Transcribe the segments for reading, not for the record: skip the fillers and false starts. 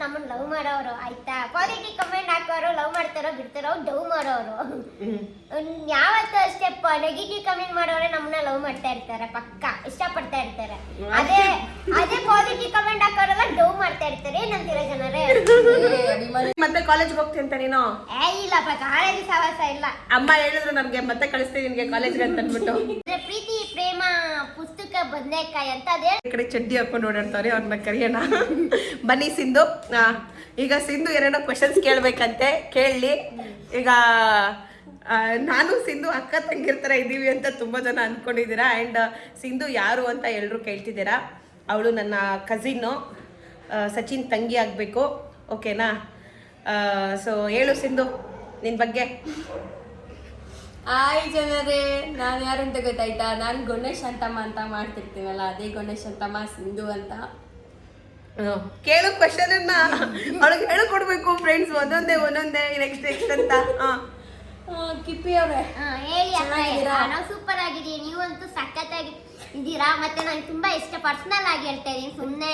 ನಮ್ಮನ್ನ ಲವ್ ಮಾಡೋರು ಆಯ್ತಾ. ಪಾಸಿಟಿವ್ ಕಮೆಂಟ್ ಹಾಕೋರು ಲವ್ ಮಾಡ್ತಾರೋ ಬಿಡ್ತಾರೋ ಡವ್ ಮಾಡೋರು. ಯಾವತ್ತೂ ಅಷ್ಟೇ ನೆಗೆಟಿವ್ ಕಮೆಂಟ್ ಮಾಡೋರೆ ನಮ್ಮನ್ನ ಲವ್ ಮಾಡ್ತಾ ಇರ್ತಾರೆ, ಪಕ್ಕ ಇಷ್ಟಪಡ್ತಾ ಇರ್ತಾರೆ. ಅದೇ ಪಾಸಿಟಿವ್ ಕಮೆಂಟ್ ಹಾಕೋರೆಲ್ಲ ಡವ್ ಮಾಡ್ತಾ ಇರ್ತಾರೆ. ಏನಂತೀರ ಜನರೇ? ಮತ್ತೆ ಕಾಲೇಜ್ ಹೋಗ್ತೀನಿ ಅಂತ ನೀನು? ಇಲ್ಲಪ್ಪ, ಕಾಲೇಜ್ ಸವಾಸ ಇಲ್ಲ. ಅಮ್ಮ ಹೇಳಿದ್ರು ನನ್ಗೆ ಮತ್ತೆ ಕಳಿಸ್ತೀನಿ ನಿನ್ಗೆ ಕಾಲೇಜ್ಗೆ ಅಂತ ಅಂದ್ಬಿಟ್ಟು. ಪ್ರೀತಿ ಪ್ರೇಮ ಪುಸ್ತಕ ಬದನೆಕಾಯಿ ಅಂತ ಅದೇ ಈ ಕಡೆ ಚಡ್ಡಿ ಹಾಕೊಂಡು ಓಡಾಡ್ತಾರೆ, ಅವ್ರನ್ನ ಕರಿಯೋಣ. ಬನ್ನಿ ಸಿಂಧು. ಈಗ ಸಿಂಧು ಏನೇನೋ ಕ್ವಶನ್ಸ್ ಕೇಳ್ಬೇಕಂತೆ, ಕೇಳಲಿ. ಈಗ ನಾನು ಸಿಂಧು ಅಕ್ಕ ತಂಗಿರ್ ಥರ ಇದ್ದೀವಿ ಅಂತ ತುಂಬ ಜನ ಅಂದ್ಕೊಂಡಿದ್ದೀರಾ. ಆ್ಯಂಡ್ ಸಿಂಧು ಯಾರು ಅಂತ ಎಲ್ಲರೂ ಕೇಳ್ತಿದ್ದೀರಾ. ಅವಳು ನನ್ನ ಕಸಿನ್ನು, ಸಚಿನ್ ತಂಗಿ ಆಗಬೇಕು. ಓಕೆನಾ? ಸೊ ಹೇಳು ಸಿಂಧು ನಿನ್ನ ಬಗ್ಗೆ. ಹಾಯ್ ಜನರೇ, ನಾನು ಯಾರು ಅಂತ ಗೊತ್ತಾಯ್ತಾ? ನಾನು ಗಣೇಶ್ ಅಂತಮ್ಮ ಅಂತ ಮಾಡ್ತಿರ್ತೀವಲ್ಲ, ಅದೇ ಗಣೇಶ್ ಅಂತಮ್ಮ ಸಿಂಧು ಅಂತ. ಕೇಳು ಕ್ವಶನ್ ಅನ್ನ ಅವಳಿಗೆ ಹೇಳಿಕೊಡ್ಬೇಕು ಫ್ರೆಂಡ್ಸ್, ಒಂದೊಂದೇ ನೆಕ್ಸ್ಟ್ ಅಂತ. ಕಿಪ್ಪಿ ಅವರೇ ಹೇಳಿ. ನಾವು ಸೂಪರ್ ಆಗಿದ್ದೀವಿ, ನೀವಂತೂ ಸಖತ್ತಾಗಿ ಇದ್ದೀರಾ. ಮತ್ತೆ ನಂಗೆ ತುಂಬಾ ಇಷ್ಟ, ಪರ್ಸನಲ್ ಆಗಿ ಹೇಳ್ತಾ ಇದೀನಿ, ಸುಮ್ಮನೆ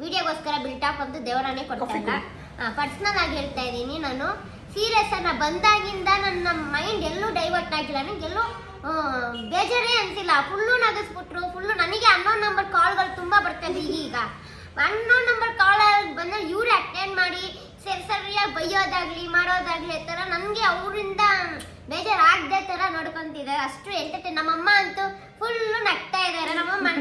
ವಿಡಿಯೋಗೋಸ್ಕರ ಬಿಲ್ಟಾಪ್ ಅಂತೂ ದೇವರಾನೇ ಕೊಡ್ತಾಯಿಲ್ಲ. ಪರ್ಸನಲ್ ಆಗಿ ಹೇಳ್ತಾ ಇದ್ದೀನಿ. ನಾನು ಸೀರಿಯಸ್ ಅನ್ನ ಬಂದಾಗಿಂದ ನನ್ನ ಮೈಂಡ್ ಎಲ್ಲೂ ಡೈವರ್ಟ್ ಆಗಿಲ್ಲ, ನನಗೆಲ್ಲೂ ಬೇಜಾರೇ ಅನ್ಸಿಲ್ಲ. ಫುಲ್ಲು ನಗಿಸ್ಬಿಟ್ರು, ಫುಲ್ಲು. ನನಗೆ ಅನ್ನೋನ್ ನಂಬರ್ ಕಾಲ್ಗಳು ತುಂಬಾ ಬರ್ತದೆ. ಈಗ ಅನ್ನೋನ್ ನಂಬರ್ ಕಾಲ್ ಬಂದ್ರೆ ಇವ್ರು ಅಟೆಂಡ್ ಮಾಡಿ ಸರಿಯಾಗಿ ಬೈಯೋದಾಗ್ಲಿ ಮಾಡೋದಾಗ್ಲಿ ಈ ಥರ ನನಗೆ ಅವರಿಂದ ಬೇಜಾರಾಗದೆ ಥರ ನೋಡ್ಕೊಂತಿದ್ದಾರೆ. ಅಷ್ಟು ಎಂಟರ್ಟೈನ್. ನಮ್ಮಮ್ಮ ಅಂತೂ ಫುಲ್ಲು ನಗ್ತಾ ಇದ್ದಾರೆ.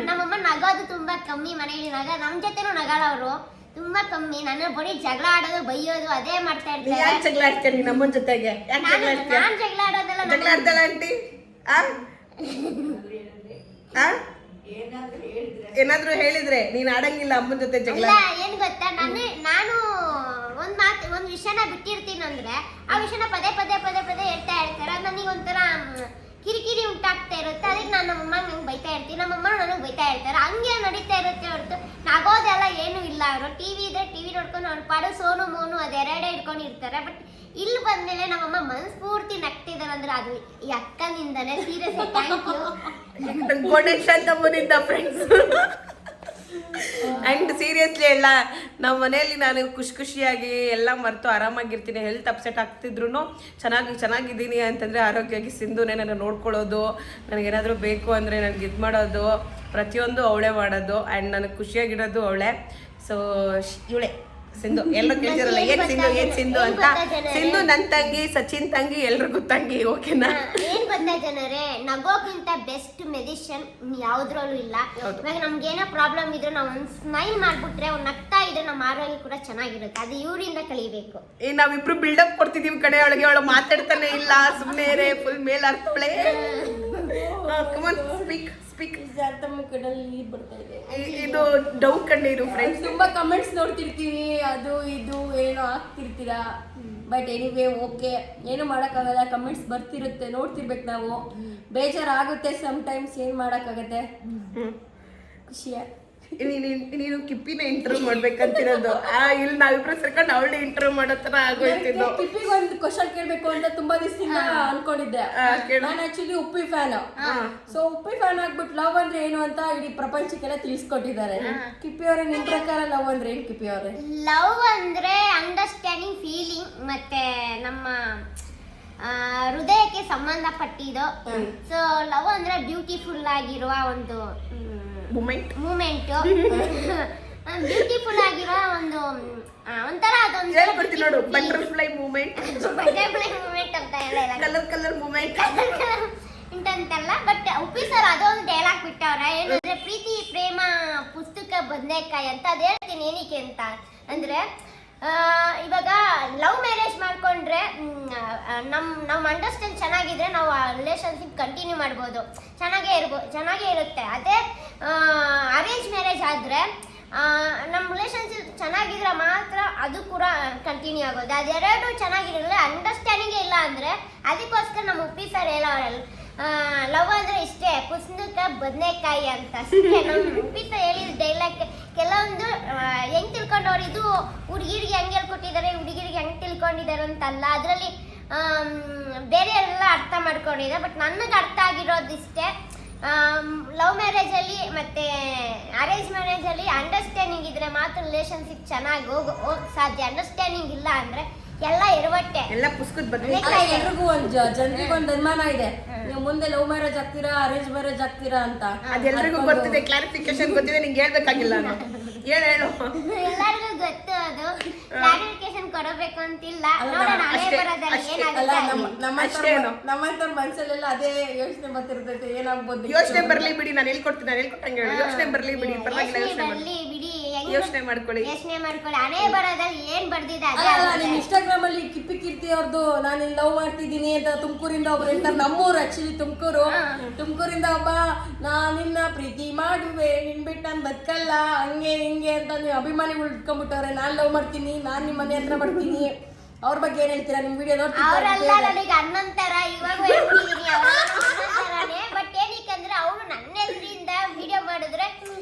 ನಮ್ಮಮ್ಮ ನಗೋದು ತುಂಬಾ ಕಮ್ಮಿ ಮನೆಯಲ್ಲಿ. ನಮ್ಮ ಜೊತೆನೂ ನಗಾಳವರು ತುಂಬಾ ಕಮ್ಮಿ. ನನ್ನ ಬರೀ ಜಗಳ ಆಡೋದು ಬೈಯೋದು ಅದೇ ಮಾಡ್ತಾ ಇರ್ತಾರೆ. ಯಾಕೆ ಜಗಳ ಆಡ್ತೀನಿ ನಮ್ಮನ ಜೊತೆಗೆ? ನಾನ್ ಜಗಳ ಆಡೋದಲ್ಲ. ಜಗಳ ಆಡ್ದಲ್ಲ ಆಂಟಿ? ಏನಾದ್ರೂ ಹೇಳಿದ್ರೆ ನೀನ್ ಆಡಂಗಿಲ್ಲ ಅಮ್ಮನ ಜೊತೆ ಜಗಳ? ಏನ್ ಗೊತ್ತಾ, ನಾನು ಒಂದ್ ವಿಷಯನ ಬಿಟ್ಟಿರ್ತೀನಿ ಅಂದ್ರೆ ಆ ವಿಷಯನ ಪದೇ ಹೇಳ್ತಾ ಇರ್ತಾರೆ. ಅದು ನನಗೆ ಒಂಥರ ಕಿರಿಕಿರಿ ಉಂಟಾಗ್ತಾ ಇರುತ್ತೆ. ಅದಕ್ಕೆ ನಾನು ನಮ್ಮಮ್ಮ ನಂಗೆ ಬೈತಾ ಇರ್ತೀನಿ, ನಮ್ಮಮ್ಮ ನನಗೆ ಬೈತಾ ಇರ್ತಾರೆ. ಹಂಗೆ ನಡೀತಾ ಇರುತ್ತೆ ಹೊರತು ನಗೋದೆಲ್ಲ ಏನೂ ಇಲ್ಲ. ಅವರು ಟಿವಿ ಇದ್ರೆ ಟಿವಿ ನೋಡ್ಕೊಂಡು ಅವ್ರ ಪಾಡು ಸೋನು ಮೋನು ಅದೆರಡೇ ಇಟ್ಕೊಂಡಿರ್ತಾರೆ. ಬಟ್ ಇಲ್ಲಿ ಬಂದ್ಮೇಲೆ ನಮ್ಮಮ್ಮ ಮನಸ್ಫೂರ್ತಿ ನಗ್ತಿದ್ದಾರೆ ಅಂದ್ರೆ ಅದು ಈ ಅಕ್ಕನಿಂದನೇ. ಸೀರಿಯಸ್ ಥ್ಯಾಂಕ್ ಯು ಗಣೇಶ್ ಅಂತ ಮುನಿಂದ ಫ್ರೆಂಡ್ಸ್. ಆ್ಯಂಡ್ ಸೀರಿಯಸ್ಲಿ ಎಲ್ಲ ನಮ್ಮ ಮನೆಯಲ್ಲಿ ನಾನು ಖುಷಿಯಾಗಿ ಎಲ್ಲ ಮರೆತು ಆರಾಮಾಗಿರ್ತೀನಿ. ಹೆಲ್ತ್ ಅಪ್ಸೆಟ್ ಆಗ್ತಿದ್ರು ಚೆನ್ನಾಗಿದ್ದೀನಿ ಅಂತಂದರೆ ಆರೋಗ್ಯವಾಗಿ ಸಿಂಧುನೇ ನನ್ನ ನೋಡ್ಕೊಳ್ಳೋದು, ನನಗೇನಾದರೂ ಬೇಕು ಅಂದರೆ ನನಗೆ ಇದು ಮಾಡೋದು ಪ್ರತಿಯೊಂದು ಅವಳೇ ಮಾಡೋದು. ಆ್ಯಂಡ್ ನನಗೆ ಖುಷಿಯಾಗಿರೋದು ಅವಳೇ. ಸೊ ಇವಳೇ ಸಿಂಧು. ಎಲ್ಲ ಕೇಳ್ತಿರಲ್ಲ ಏನ್ ಸಿಂಧು ಅಂತ. ಸಿಂಧು ನನ್ನ ತಂಗಿ, ಸಚಿನ್ ತಂಗಿ, ಎಲ್ರಿಗೂ ತಂಗಿ. ಓಕೆನಾ? ಏನ್ ಗೊತ್ತಾ ಜನರೇ, ನಗೋಕ್ಕಿಂತ ಬೆಸ್ಟ್ ಮೆಡಿಷನ್ ಯಾವ್ದ್ರಲ್ಲೂ ಇಲ್ಲ. ಇವಾಗ ನಮ್ಗೆ ಏನೋ ಪ್ರಾಬ್ಲಮ್ ಇದ್ರೆ ನಾವು ಒಂದು ಸ್ಮೈಲ್ ಮಾಡ್ಬಿಟ್ರೆ, ಒಂದು ನಗ್ತಾ ಇದ್ರೆ ನಮ್ಮ ಆರೋಗ್ಯ ಕೂಡ ಚೆನ್ನಾಗಿರುತ್ತೆ. ಅದು ಇವರಿಂದ ಕಲಿಬೇಕು. ನಾವಿಬ್ರು ಬಿಲ್ಡಪ್ ಕೊಡ್ತಿದೀವಿ ಕಡೆ ಒಳಗೆ. ಅವಳು ಮಾತಾಡ್ತಾನೆ ಇಲ್ಲ, ಸುಮ್ಮನೆ ಫುಲ್ ಮೇಲ್ ಅರ್ಥಳೆ. ಇದು ಡೌ ಕಣ್ಣೀರು ಫ್ರೆಂಡ್ಸ್. ತುಂಬಾ ಕಮೆಂಟ್ಸ್ ನೋಡ್ತಿರ್ತೀವಿ, ಅದು ಇದು ಏನೋ ಆಗ್ತಿರ್ತೀರಾ. ಬಟ್ ಎನಿವೇ ಓಕೆ, ಏನು ಮಾಡೋಕ್ಕಾಗಲ್ಲ. ಕಮೆಂಟ್ಸ್ ಬರ್ತಿರುತ್ತೆ, ನೋಡ್ತಿರ್ಬೇಕು ನಾವು. ಬೇಜಾರಾಗುತ್ತೆ ಸಮ್ಟೈಮ್ಸ್, ಏನು ಮಾಡೋಕ್ಕಾಗತ್ತೆ. ಖುಷಿಯ ನೀನು ಕಿಪ್ಪಿನ ಇಂಟರ್ವ್ಯೂ ಮಾಡ್ಬೇಕಂತಿರೋದು. ಇಲ್ಲಿ ನಾವಿಬ್ರು ಸೇರ್ಕೊಂಡು ಅವಳೇ ಇಂಟರ್ವ್ಯೂ ಮಾಡೋ ತರ ಆಗೋಯ್ತಿದ್ದು. ಕಿಪ್ಪಿಗೆ ಒಂದು ಕ್ವಶನ್ ಕೇಳ್ಬೇಕು ಅಂತ ತುಂಬಾ ದಿವಸದಿಂದ ಅನ್ಕೊಂಡಿದ್ದೆ. ನಾನು actually Uppi fan. So Uppi fan ಆಗ್ಬಿಟ್ಟು ಲವ್ ಅಂದ್ರೆ ಏನು ಅಂತ ಇಡೀ ಪ್ರಪಂಚಕ್ಕೆಲ್ಲ ತಿಳಿಸ್ಕೊಟ್ಟಿದ್ದಾರೆ. ಕಿಪ್ಪಿ ಅವರೇ, ನಿಮ್ ಪ್ರಕಾರ ಲವ್ ಅಂದ್ರೆ ಏನು? ಕಿಪ್ಪಿ ಅವರೇ, ಲವ್ ಅಂದ್ರೆ ಅಂಡರ್ಸ್ಟ್ಯಾಂಡಿಂಗ್, ಫೀಲಿಂಗ್, ಮತ್ತೆ ನಮ್ಮ ಹೃದಯಕ್ಕೆ ಸಂಬಂಧಪಟ್ಟಿದ್ದು. ಸೊ ಲವ್ ಅಂದ್ರೆ ಬ್ಯೂಟಿಫುಲ್ ಆಗಿರುವ ಒಂದು ಮೂಮೆಂಟ್, ಬ್ಯೂಟಿಫುಲ್ ಆಗಿರೋ ಒಂದು ಒಂಥರ ಅದೊಂದು ನೋಡು, ಬಟರ್ಫ್ಲೈ ಮೂಮೆಂಟ್ ಅಂತ ಹೇಳಲ್ಲ, ಕಲರ್ ಮೂಮೆಂಟ್ ಅಂತಲ್ಲ. ಬಟ್ ಉಪ್ಪಿ ಸರ್ ಅದೊಂದು ಡೈಲಾಗ್ ಬಿಟ್ಟವ್ರ, ಏನಂದ್ರೆ ಪ್ರೀತಿ ಪ್ರೇಮ ಪುಸ್ತಕ ಬದನೆಕಾಯಿ ಅಂತ. ಅದ್ ಹೇಳ್ತೀನಿ ಏನಕ್ಕೆ ಅಂತ ಅಂದ್ರೆ, ಇವಾಗ ಲವ್ ಮ್ಯಾರೇಜ್ ಮಾಡ್ಕೊಂಡ್ರೆ ನಮ್ಮ ಅಂಡರ್ಸ್ಟ್ಯಾಂಡ್ ಚೆನ್ನಾಗಿದ್ರೆ ನಾವು ಆ ರಿಲೇಶನ್ಶಿಪ್ ಕಂಟಿನ್ಯೂ ಮಾಡ್ಬೋದು, ಚೆನ್ನಾಗೇ ಇರುತ್ತೆ. ಅದೇ ಅರೇಂಜ್ ಮ್ಯಾರೇಜ್ ಆದರೆ ನಮ್ಮ ರಿಲೇಶನ್ಶಿಪ್ ಚೆನ್ನಾಗಿದ್ರೆ ಮಾತ್ರ ಅದು ಕೂಡ ಕಂಟಿನ್ಯೂ ಆಗೋದು. ಅದೆರಡು ಚೆನ್ನಾಗಿರಲ್ಲ, ಅಂಡರ್ಸ್ಟ್ಯಾಂಡಿಂಗೇ ಇಲ್ಲ ಅಂದರೆ ಅದಕ್ಕೋಸ್ಕರ ನಮ್ಮ ಉಪ್ಪಿ ಸರ್ ಹೇಳೋರಲ್ಲ, ಲವ್ ಅಂದರೆ ಇಷ್ಟೇ, ಪುಸ್ತಕ ಬದನೆಕಾಯಿ ಅಂತ. ಅಷ್ಟೇ ನಮ್ಮ ಉಪ್ಪಿ ಸರ್ ಹೇಳಿದ ಡೈಲಾಗ್. ಕೆಲವೊಂದು ಹೆಂಗೆ ತಿಳ್ಕೊಂಡವ್ರು, ಇದು ಹುಡುಗಿರಿಗೆ ಹೆಂಗೆ ಹೇಳ್ಕೊಟ್ಟಿದ್ದಾರೆ, ಹುಡುಗಿರಿಗೆ ಹೆಂಗೆ ತಿಳ್ಕೊಂಡಿದ್ದಾರೆ ಅಂತಲ್ಲ, ಅದರಲ್ಲಿ ಬೇರೆ ಎಲ್ಲ ಅರ್ಥ ಮಾಡ್ಕೊಂಡಿದ್ದಾರೆ. ಬಟ್ ನನಗೆ ಅರ್ಥ ಆಗಿರೋದಿಷ್ಟೇ, ಲವ್ ಮ್ಯಾರೇಜ್ ಅಲ್ಲಿ ಮತ್ತೆ ಅರೇಂಜ್ ಮ್ಯಾರೇಜ್ ಅಲ್ಲಿ ಅಂಡರ್ಸ್ಟ್ಯಾಂಡಿಂಗ್ ಇದ್ರೆ ಮಾತ್ರ ರಿಲೇಶನ್ಶಿಪ್ ಚೆನ್ನಾಗಿ ಹೋಗ್ ಸಾಧ್ಯ. ಅಂಡರ್ಸ್ಟ್ಯಾಂಡಿಂಗ್ ಇಲ್ಲ ಅಂದ್ರೆ ಎಲ್ಲ ಎರವಟ್ಟೆ, ಎಲ್ಲ ಪುಸ್ತಕದ ಬಗ್ಗೆ ಎಲ್ರಿಗೂ ಜನರಿಗೆ ಒಂದು ಅನುಮಾನ ಇದೆ, ನೀವು ಮುಂದೆ ಲವ್ ಮ್ಯಾರೇಜ್ ಆಗ್ತೀರಾ ಅರೇಂಜ್ ಮ್ಯಾರೇಜ್ ಆಗ್ತೀರಾ ಅಂತ. ಅದೆಲ್ಲರಿಗೂ ಗೊತ್ತಿದೆ, ಕ್ಲಾರಿಫಿಕೇಶನ್ ಗೊತ್ತಿದೆ, ನಿಂಗೆ ಹೇಳ್ಬೇಕಾಗಿಲ್ಲ ನಾನು. ಹೇಳು ಎಲ್ಲರಿಗೂ ಗೊತ್ತು, ಅದು ಕ್ಲಾರಿಫಿಕೇಶನ್ ಕೊಡಬೇಕು ಅಂತಿಲ್ಲ. ನೋಡೋಣ ಹಣೆ ಬರೋದಲ್ಲಿ ಏನಾಗುತ್ತೆ. ನಮ್ಮಂತ ಮನ್ಸಲ್ಲೆಲ್ಲ ಅದೇ ಯೋಚನೆ ಬರ್ತಿರ್ತೈತೆ, ಏನಾಗ್ಬೋದು. ಯೋಚನೆ ಬರ್ಲಿ ಬಿಡಿ, ನಾನು ಹೇಳ್ಕೊಡ್ತೀನಿ, ನಾನು ಹೇಳ್ಕೊಟ್ಟಂಗೆ ಹೇಳು. ಯೋಚನೆ ಬರ್ಲಿ ಬಿಡಿ, ಪರವಾಗಿಲ್ಲ, ಯೋಚನೆ ಬಿಡಿ, ಯೋಚನೆ ಮಾಡ್ಕೊಳ್ಳಿ. ಹಣೆ ಬರೋದಲ್ಲಿ ಏನ್ ಬರ್ದಿದೆ ನಿಮ್ ಇನ್ಸ್ಟಾಗ್ರಾಮ್ ಅಲ್ಲಿ ಕಿಪ್ಪಿ ಕೀರ್ತಿ ಅವ್ರದ್ದು ನಾನು ಲವ್ ಮಾಡ್ತಿದ್ದೀನಿ ಅಂತ ತುಮಕೂರಿಂದ ಒಬ್ರು ಹೇಳ್ತಾರೆ. ನಮ್ಮೂರು ಆಕ್ಚುಲಿ ತುಮಕೂರಿಂದ ಒಬ್ಬ ನಿನ್ನ ಪ್ರೀತಿ ಮಾಡುವೆ ನಿನ್ ಬಿಟ್ಟು ನಾನು ಬದುಕಲ್ಲ ಹಂಗೆ ಹಿಂಗೆ ಅಂತ ನೀವು ಅಭಿಮಾನಿಗಳು ಇಟ್ಕೊಂಡ್ಬಿಟ್ಟವ್ರೆ. ನಾನ್ ಲವ್ ಮಾಡ್ತೀನಿ, ನಾನ್ ನಿಮ್ ಮನೆ ಹತ್ರ ಬರ್ತೀನಿ. ಅವ್ರ ಬಗ್ಗೆ ಏನ್ ಹೇಳ್ತೀರಾ? ನಿಮ್ ವಿಡಿಯೋ ಅವರೆಲ್ಲ ನನಗೆ ಅನ್ನಂತರ ಇವಾಗ ಹೇಳ್ತಿದೀನಿ, ಅನ್ನಂತರನೇ. ಬಟ್ ಏನಕ್ಕಂದ್ರೆ ಅವರು ನನ್ನ ಹೆಸರಿಂದ ವಿಡಿಯೋ ಮಾಡಿದ್ರೆ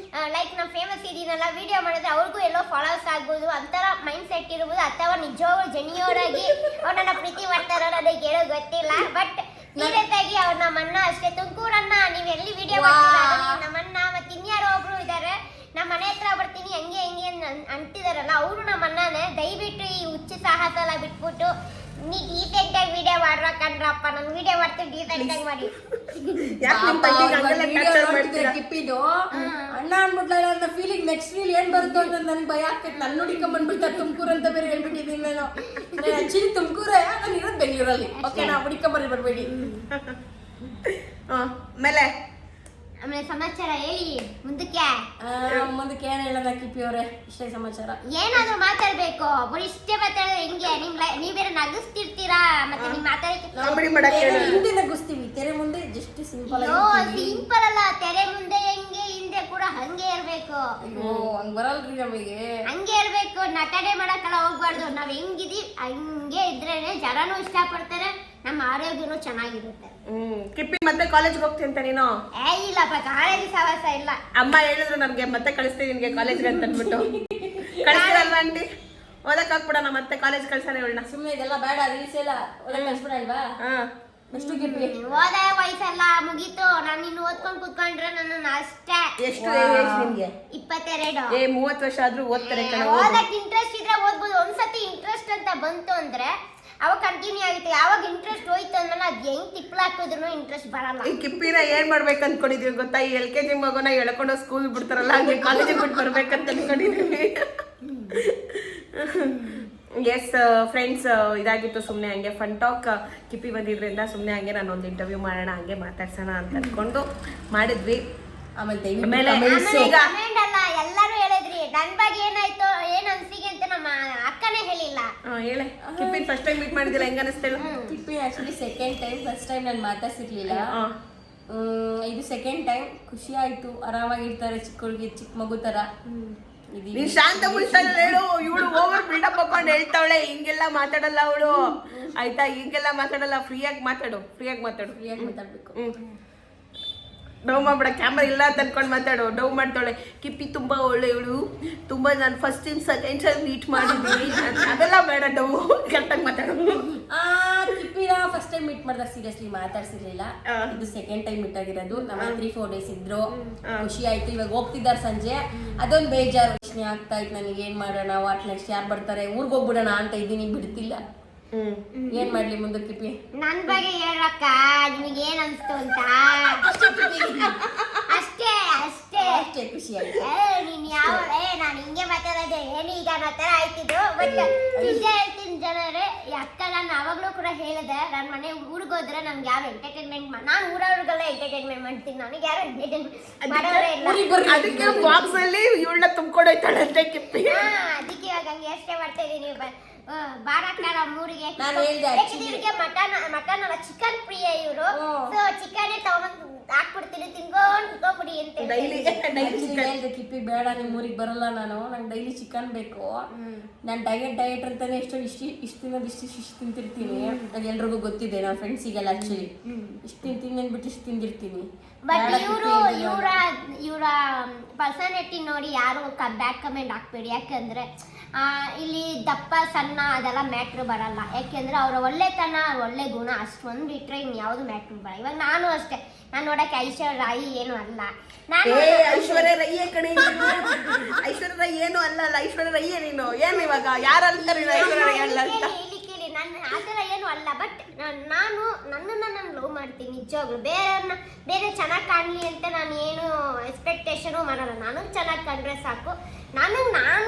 ಲೈಕ್ ನಾವು ಫೇಮಸ್ ಇದೀನಲ್ಲ, ವಿಡಿಯೋ ಮಾಡಿದ್ರೆ ಅವ್ರಿಗೂ ಎಲ್ಲೋ ಫಾಲೋವರ್ಸ್ ಆಗ್ಬೋದು ಅಂತರ ಮೈಂಡ್ ಸೆಟ್ ಇರ್ಬೋದು, ಅಥವಾ ನಿಜವಾಗ್ಲೂ ಜೆನ್ಯೂರಾಗಿ ಅವ್ರು ನನ್ನ ಪ್ರೀತಿ ಮಾಡ್ತಾರೋ ನನಗೆ ಹೇಳೋ ಗೊತ್ತಿಲ್ಲ. ಬಟ್ ಸೀರಿಯಸ್ಸಾಗಿ ಅವ್ರು ನಮ್ಮಣ್ಣ ಅಷ್ಟೇ. ತುಮಕೂರನ್ನ ನೀವು ಎಲ್ಲಿ ವಿಡಿಯೋ ಮಾಡ್ತೀರಾ, ನಮ್ಮಣ್ಣ ಮತ್ತೆ ಇನ್ಯಾರೋ ಒಬ್ರು ಇದ್ದಾರೆ, ನಮ್ಮ ಮನೆ ಹತ್ರ ಬರ್ತೀನಿ ಹಂಗೆ ಹೆಂಗೆ ಅಂತಿದಾರಲ್ಲ, ಅವರು ನಮ್ಮ ಅಣ್ಣನೇ. ದಯವಿಟ್ಟು ಈ ಹುಚ್ಚು ಸಾಹಸ ಎಲ್ಲ ಬಿಟ್ಬಿಟ್ಟು ನೀ ಡೀಸೆಂಟ್ ಆಗಿ ವಿಡಿಯೋ ಮಾಡ್ರ ಕಣ್ರಪ್ಪ, ನಾನು ವಿಡಿಯೋ ಮಾಡ್ತೀನಿ ಡೀಸೆಂಟ್ ಆಗಿ ಮಾಡಿ. ಕಿಪ್ಪಿದು ಅಣ್ಣ ಅನ್ಬಿಟ್ಲಲ್ಲ ಅನ್ನೋ ಫೀಲಿಂಗ್ ನೆಕ್ಸ್ಟ್ ರೀಲ್ ಏನ್ ಬರುತ್ತೋ ಅಂತ ನನ್ಗೆ ಭಯ ಆಗ್ತೈತೆ. ನನ್ನ ಹುಡುಕೊಂಡ್ ಬಂದ್ಬಿಡ್ತಾರೆ ತುಮಕೂರು ಅಂತ ಬೇರೆ ಹೇಳ್ಬಿಟ್ಟಿದ್ದೀನಿ ನಾನು. ಆಕ್ಚುಲಿ ತುಮಕೂರೇ, ನಾನು ಇರೋದು ಬೆಂಗಳೂರಲ್ಲಿ. ಓಕೆ, ನಾ ಹುಡುಕೊಂಬರ್ರಿ ಬರ್ಬೇಡಿ. ಆಮೇಲೆ ಸಮಾಚಾರ ಹೇಳಿ ಮುಂದಕ್ಕೆ. ಮುಂದಕ್ಕೆ ಏನ್ ಹೇಳೋಣ ಕಿಪ್ಪಿ ಅವರೇ? ಇಷ್ಟೇ ಸಮಾಚಾರ. ಏನಾದ್ರು ಮಾತಾಡ್ಬೇಕು, ಬರೀ ಇಷ್ಟೇ ಮಾತಾಡಿದ್ರೆ ಹೆಂಗೆ? ನೀವ್ ಬೇರೆ ನಗಿಸ್ತಿರ್ತೀರಾ, ಮತ್ತೆ ನೀವ್ ಹಿಂದೆ ನಗಿಸ್ತೀವಿ, ತೆರೆ ಮುಂದೆ ಜಸ್ಟ್ ಸಿಂಪಲ್ ಸಿಂಪಲ್ ಅಲ್ಲ, ತೆರೆ ಮುಂದೆ ಹೆಂಗೆ ಹಿಂದೆ ಕೂಡ ಹಂಗೆ ಇರ್ಬೇಕು. ಹಂಗ್ ಬರಲ್ರಿ ನಮಗೆ, ಹಂಗೆ ಇರ್ಬೇಕು. ನಟನೆ ಮಾಡಕ್ಕಲ್ಲ ಹೋಗ್ಬಾರ್ದು. ನಾವ್ ಹೆಂಗಿದೀವಿ ಹಂಗೆ ಇದ್ರೇನೆ ಜನನು ಇಷ್ಟಪಡ್ತಾರೆ, ನಮ್ಮ ಆರೋಗ್ಯನೂ ಚೆನ್ನಾಗಿರುತ್ತೆ. ಕಿಪ್ಪಿ ಮತ್ತೆ ಕಾಲೇಜ್ಗೆ ಹೋಗ್ತೀನಿ ಅಂತ ನೀನು? ಇಲ್ಲಪ್ಪ, ಕಾಲೇಜ್ ಸವಾಸ ಇಲ್ಲ. ಅಮ್ಮ ಹೇಳಿದ್ರು ನನ್ಗೆ ಮತ್ತೆ ಕಳಿಸ್ತೀನಿ ನಿನ್ಗೆ ಕಾಲೇಜ್ಗೆ ಅಂತ ಅಂದ್ಬಿಟ್ಟು. ಕಳಿಸ್ತೀರಲ್ವಾ ಆಂಟಿ? ಓದಕ್ ಹಾಕ್ಬಿಡೋಣ, ಮತ್ತೆ ಕಾಲೇಜ್ ಕಳ್ಸಾನೆ ಹೇಳೋಣ. ಸುಮ್ಮನೆ ಇದೆಲ್ಲ ಬೇಡ, ರೀಲ್ಸ್ ಎಲ್ಲ ಕಳ್ಸ್ಬಿಡಲ್ವಾ? ಎಷ್ಟು ಕಿಪ್ಪಿ ಓದ ವಯಸ್ಸೆಲ್ಲ ಮುಗೀತು. ನಾನು ಇನ್ನು ಓದ್ಕೊಂಡ್ ಕೂತ್ಕೊಂಡ್ರೆ ನನ್ನ ಅಷ್ಟೇ. ಎಷ್ಟು ಏಜ್ ನಿಮ್ಗೆ? 22. 30 ವರ್ಷ ಆದ್ರೂ ಓದ್ತಾರೆ ಕಣ. ಓದಕ್ ಇಂಟ್ರೆಸ್ಟ್ ಇದ್ರೆ ಓದ್ಬೋದು. ಒಂದ್ಸತಿ ಇಂಟ್ರೆಸ್ಟ್ ಅಂತ ಬಂತು ಅಂದ್ರೆ ಅವಾಗ ಕಂಟಿನ್ಯೂ ಆಗುತ್ತೆ. ಯಾವಾಗ ಇಂಟ್ರೆಸ್ಟ್ ಹೋಯ್ತು ಅಂದ್ಮೇಲೆ ಅದ್ ಹೆಂಗ್ ತಿಪ್ಪಲ ಹಾಕಿದ್ರು ಇಂಟ್ರೆಸ್ಟ್ ಬರಲ್ಲ. ಈ ಕಿಪ್ಪಿನ ಏನ್ ಮಾಡ್ಬೇಕು ಅನ್ಕೊಂಡಿದೀವಿ ಗೊತ್ತಾ? ಈ LKG ಮಗುನ ಎಳ್ಕೊಂಡು ಸ್ಕೂಲ್ ಬಿಡ್ತಾರಲ್ಲ, ಹಂಗೆ ಕಾಲೇಜಿಗೆ ಬಿಟ್ಟು ಬರ್ಬೇಕಂತ ಅನ್ಕೊಂಡಿದೀವಿ. ಎಸ್ ಫ್ರೆಂಡ್ಸ್, ಇದಾಗಿತ್ತು ಸುಮ್ಮನೆ ಹಂಗೆ ಫನ್ ಟಾಕ್. ಕಿಪ್ಪಿ ಬಂದಿದ್ರಿಂದ ಸುಮ್ಮನೆ ಹಂಗೆ ನಾನು ಒಂದು ಇಂಟರ್ವ್ಯೂ ಮಾಡೋಣ, ಹಂಗೆ ಮಾತಾಡ್ಸೋಣ ಅಂತ ಅನ್ಕೊಂಡು ಮಾಡಿದ್ವಿ. ಆಮೇಲೆ ಎಲ್ಲರೂ ಹೇಳಿದ್ರಿ ನನ್ ಬಗ್ಗೆ ಏನಾಯ್ತು ಏನ್ ಅನ್ಸಿಗೆ ಅಂತ. ನಮ್ಮ ಅಕ್ಕನೇ ಹೇಳಿಲ್ಲ. ಹೇಳೆ ಕಿಪ್ಪಿನ ಫಸ್ಟ್ ಟೈಮ್ ಮೀಟ್ ಮಾಡಿದಿಲ್ಲ, ಹೆಂಗ ಅನಿಸ್ತೇಳು? Kippi actually second time, first time ನಾನು ಮಾತಾಡ್ಸಿರ್ಲಿಲ್ಲ. ಇದು ಸೆಕೆಂಡ್ ಟೈಮ್. ಖುಷಿ ಆಯ್ತು, ಆರಾಮಾಗಿರ್ತಾರೆ ಚಿಕ್ಕ ಮಗು ತರ. ನೀನ್ ಶಾಂತ ಹೇಳು. ಇವಳು ಓವರ್ ಬಿಲ್ಡಪ್ ಹಾಕೊಂಡು ಹೇಳ್ತಾವಳೆ, ಹಿಂಗೆಲ್ಲ ಮಾತಾಡಲ್ಲ ಅವಳು, ಆಯ್ತಾ? ಹಿಂಗೆಲ್ಲ ಮಾತಾಡಲ್ಲ, ಫ್ರೀಯಾಗಿ ಮಾತಾಡ್ಬೇಕು. ಡೌ ಮಾಡ್ಬೇಡ, ಕ್ಯಾಮ್ರಾ ಇಲ್ಲ ಅಂತ ಅನ್ಕೊಂಡು ಮಾತಾಡು. ಡೌ ಮಾಡ್ತಾಳೆ. ಕಿಪ್ಪಿ ತುಂಬಾ ಒಳ್ಳೆಯವಳು, ತುಂಬಾ ನಾನು first time second time meet ಮಾಡಿದ್ದೀನಿ, ಅದೆಲ್ಲ ಬೇಡ. ಡೌ ಕರೆಕ್ಟಾಗಿ ಮಾತಾಡು. ಕಿಪ್ಪಿನ ಫಸ್ಟ್ ಟೈಮ್ ಮೀಟ್ ಮಾಡಿದಾಗ ಸೀರಿಯಸ್ಲಿ ಮಾತಾಡ್ಸಿರ್ಲಿಲ್ಲ. ಇದು ಸೆಕೆಂಡ್ ಟೈಮ್ ಮೀಟ್ ಆಗಿರೋದು. ನಮ್ಮ 3-4 ಡೇಸ್ ಇದ್ರು, ಖುಷಿ ಆಯ್ತು. ಇವಾಗ ಹೋಗ್ತಿದ್ದಾರೆ ಸಂಜೆ, ಅದೊಂದು ಬೇಜಾರು ಯೋಚನೆ ಆಗ್ತಾ ಇತ್ತು ನನಗೆ. ಏನ್ ಮಾಡೋಣ, ವಾಟ್ ನೆಕ್ಸ್ಟ್, ಯಾರು ಬರ್ತಾರೆ, ಊರ್ಗ್ ಹೋಗ್ಬಿಡೋಣ ಅಂತ ಇದ್ದೀನಿ, ಬಿಡ್ತಿಲ್ಲ. ಏನ್ ಮಾಡ್ಲಿ ಮುಂದೆ ಕಿಪ್ಪಿ? ನನ್ ಬಗ್ಗೆ ಹೇಳಕ್ಕ, ನಿಮಗೆ ಏನ್ ಅನ್ಸ್ತು ಅಂತ ಅಷ್ಟೇ ಅಷ್ಟೇ ಅಷ್ಟೇ. ಖುಷಿ ಆಯ್ತು. ನೀನ್ ಯಾವ ನಾನು ಹಿಂಗೆ ಮಾತಾಡೋದೆ ಏನು ಈಗ ಅನ್ನೋ ತರ ಆಯ್ತಿದ್ದು. ಬಟ್ ನಿಜ ಹೇಳ್ತೀನಿ ಜನರೇ, ಅಕ್ಕ ನಾನು ಅವಾಗ್ಲೂ ಕೂಡ ಹೇಳಿದೆ, ನನ್ನ ಮನೆ ಊರಿಗೆ ಹೋದ್ರೆ ನಮ್ಗೆ ಯಾರು ಎಂಟರ್ಟೈನ್ಮೆಂಟ್ ನಾನು ಊರವ್ರಿಗೆಲ್ಲ ಎಂಟರ್ಟೈನ್ಮೆಂಟ್ ಮಾಡ್ತೀನಿ, ನನಗೆ ಯಾರು ಎಂಟರ್ಟೈನ್ಮೆಂಟ್ ಮಾಡೋರೇ ಇಲ್ಲ. ಅದಕ್ಕೆ ಬಾಕ್ಸ್ ಅಲ್ಲಿ ಇವಳನ್ನ ತುಂಬ್ಕೊಂಡೋಯ್ತಾಳೆ ಅಂತ ಕಿಪ್ಪಿ. ಅದಕ್ಕೆ ಇವಾಗ ಹಂಗೆ ಅಷ್ಟೇ ಮಾಡ್ತಾ ಇದೀನಿ. ಬಾರಕ್ಕ ನಮ್ಮೂರಿಗೆ ಮಟನ್ ಅಲ್ಲ ಚಿಕನ್ ಪ್ರಿಯ ಇವರು. ಸೊ ಚಿಕನ್ ತಗೊಂಡ್ ಹಾಕ್ಬಿಡ್ತೀನಿ, ತಿನ್ಕೊಂಡ್ಬಿಡಿ ಅಂತ. ಕಿಪ್ಪಿ ಬೇಡ, ನಿಮ್ ಊರಿಗೆ ಬರಲ್ಲ ನಾನು, ನಂಗೆ ಡೈಲಿ ಚಿಕನ್ ಬೇಕು. ನಾನು ಡಯಟ್ ಅಂತಾನೆ ಇಷ್ಟು ತಿಂತಿರ್ತೀನಿ. ಅದು ಎಲ್ರಿಗೂ ಗೊತ್ತಿದೆ, ನನ್ನ ಫ್ರೆಂಡ್ಸಿಗೆಲ್ಲ ಆಕ್ಚುಲಿ ಇಷ್ಟು ತಿಂತೀನಿ ಅಂದ್ಬಿಟ್ಟು ಇಷ್ಟು ತಿಂದಿರ್ತೀನಿ. ಬಟ್ ಇವರ ಪರ್ಸನಾಲಿಟಿ ನೋಡಿ ಯಾರು ಬ್ಯಾಕ್ ಕಮೆಂಟ್ ಹಾಕ್ಬೇಡಿ. ಯಾಕಂದ್ರೆ ಇಲ್ಲಿ ದಪ್ಪ ಸಣ್ಣ ಅದೆಲ್ಲ ಮ್ಯಾಟ್ರ್ ಬರಲ್ಲ. ಯಾಕೆಂದ್ರೆ ಅವರ ಒಳ್ಳೆತನ ಒಳ್ಳೆ ಗುಣ ಅಷ್ಟೊಂದು ಬಿಟ್ರೆ ಇನ್ಯಾವುದು ಮ್ಯಾಟ್ರ್ ಬರಲ್ಲ. ಇವಾಗ ನಾನು ಅಷ್ಟೇ, ನಾನು ನೋಡಕ್ಕೆ ಐಶ್ವರ್ಯ ರಾಯಿ ಏನು ಅಲ್ಲ. ನಾನು ಐಶ್ವರ್ಯ ರೈಯೇ ಕಣೆ, ಐಶ್ವರ್ಯ ರೈ ಏನು ಅಲ್ಲ. ಐಶ್ವರ್ಯ ರೈಯೇ ನೀನು ಏನು ಇವಾಗ ಯಾರು ಅಂತಾರೆ ಐಶ್ವರ್ಯ ರೈ ಅಲ್ಲ ಅಂತ? ಕೇಳಿ ನಾನು ಆ ಥರ ಏನು ಅಲ್ಲ. ಬಟ್ ನನ್ನನ್ನು ನಾನು ಲವ್ ಮಾಡ್ತೀನಿ ನಿಜವಾಗ್ಲು. ಬೇರೆ ಚೆನ್ನಾಗಿ ಕಾಣಲಿ ಅಂತ ನಾನು ಏನು ಎಕ್ಸ್ಪೆಕ್ಟೇಷನು ಮಾಡಲ್ಲ. ನಾನು ಚೆನ್ನಾಗಿ ಕಂಡ್ರೆ ಸಾಕು, ನಾನು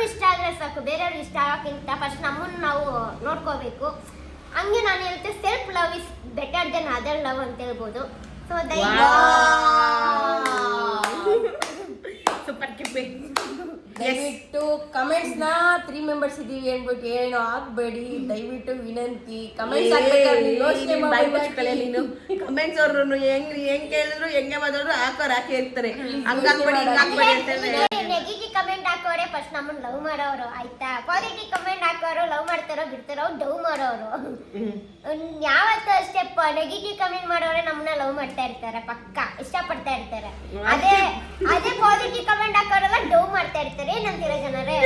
ಇಷ್ಟ ಆದರೆ ಸಾಕು. ಬೇರೆಯವ್ರಿಗೆ ಇಷ್ಟ ಆಗೋಕ್ಕಿಂತ ಫಸ್ಟ್ ನಮ್ಮನ್ನು ನಾವು ನೋಡ್ಕೋಬೇಕು. ಹಂಗೆ ನಾನು ಹೇಳ್ತೇನೆ, self love is better than other love ಅಂತ ಹೇಳ್ಬೋದು. So super Kippi. ದಯವಿಟ್ಟು ಕಮೆಂಟ್ಸ್ ನ 3 ಮೆಂಬರ್ಸ್ ಇದೀವಿ ಅನ್ಬಿಟ್ಟು ಏನೋ ಹಾಕ್ಬೇಡಿ. ದಯವಿಟ್ಟು ವಿನಂತಿ, ಕಮೆಂಟ್ಸ್ ಯೋಚನೆ ಮಾಡಿ. ನೀನು ಕಮೆಂಟ್ಸ್ ಅವ್ರು ಹೆಂಗ್ ಕೇಳಿದ್ರು ಹೆಂಗೆ ಮಾತಾಡಿದ್ರು ಹಾಕಿ ಇರ್ತಾರೆ. ಹಂಗಾಕ್ಬೇಡಿ ಹಿಂಗಾಕ್ಬೇಡಿ ಅಂತ ನೆಗೆಟಿವ್ ಕಮೆಂಟ್ ಹಾಕೋರೆ ಫಸ್ಟ್ ನಮ್ಮನ್ನ ಲವ್ ಮಾಡೋರು ಆಯ್ತಾ. ಪಾಸಿಟಿವ್ ಕಮೆಂಟ್ ಹಾಕೋರು ಲವ್ ಮಾಡ್ತಾರೋ ಬಿಡ್ತಾರೋ ಡವ್ ಮಾಡೋರು. ಯಾವತ್ತೂ ಅಷ್ಟೇ ನೆಗೆಟಿವ್ ಕಮೆಂಟ್ ಮಾಡೋರೆ ನಮ್ಮನ್ನ ಲವ್ ಮಾಡ್ತಾ ಇರ್ತಾರೆ, ಪಕ್ಕ ಇಷ್ಟಪಡ್ತಾ ಇರ್ತಾರೆ. ಅದೇ ಪಾಸಿಟಿವ್ ಕಮೆಂಟ್ ಹಾಕೋರೆಲ್ಲ ಡವ್ ಮಾಡ್ತಾ ಇರ್ತಾರೆ. ಏನಂತೀರ ಜನರೇ?